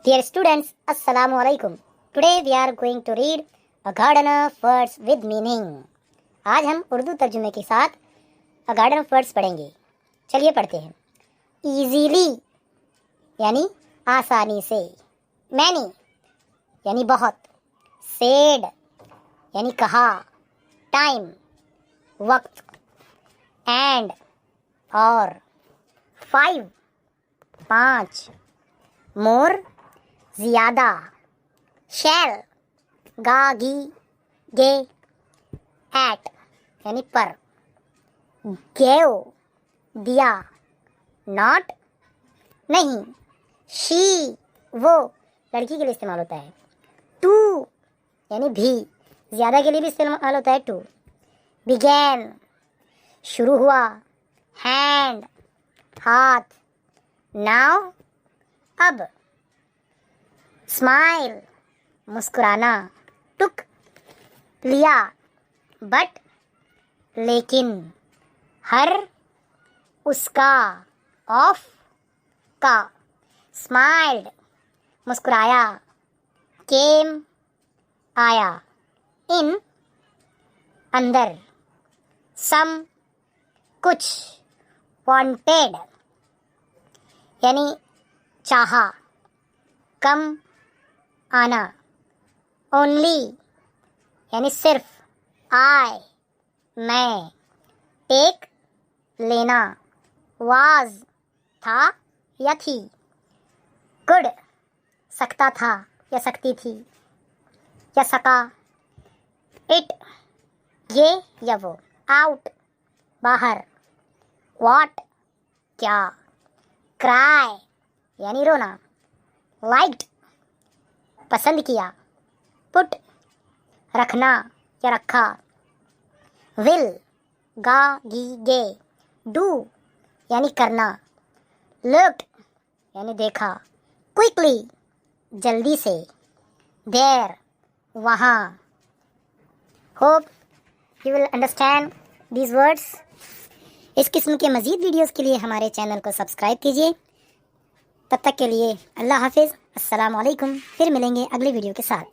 Dear students, Assalamu alaikum. Today we are going to read A Garden of Words with Meaning. आज हम उर्दू तर्जुमे के साथ A Garden of Words पढ़ेंगे. चलिए पढ़ते हैं. Easily यानी आसानी से. Many यानी बहुत. Said यानी कहा. Time वक्त. And और. 5 5. More ज़्यादा. शैल गागी गे. एट यानी पर. गेव दिया. नॉट नहीं. शी वो लड़की के लिए इस्तेमाल होता है. टू यानी भी ज़्यादा के लिए भी इस्तेमाल होता है. टू. बिगैन शुरू हुआ. हैंड हाथ. नाउ अब. स्माइल मुस्कुराना. टुक लिया. बट लेकिन. हर उसका. ऑफ का. स्माइल्ड मुस्कुराया. केम आया. इन अंदर. सम कुछ. वांटेड यानी चाहा. कम आना. ओनली यानी सिर्फ. आई मैं. टेक लेना. वाज था या थी. कुड सकता था या सकती थी या सका. इट ये या वो. आउट बाहर. व्हाट क्या. क्राई यानी रोना. लाइक्ड पसंद किया. पुट रखना या रखा. विल गा गी गे. डू यानी करना. लुक्ड यानी देखा. क्विकली जल्दी से. देयर वहाँ. Hope you will understand these words. इस किस्म के मज़ीद वीडियोस के लिए हमारे चैनल को सब्सक्राइब कीजिए. तब तक के लिए अल्लाह हाफिज़. अस्सलाम वालेकुम. फिर मिलेंगे अगले वीडियो के साथ.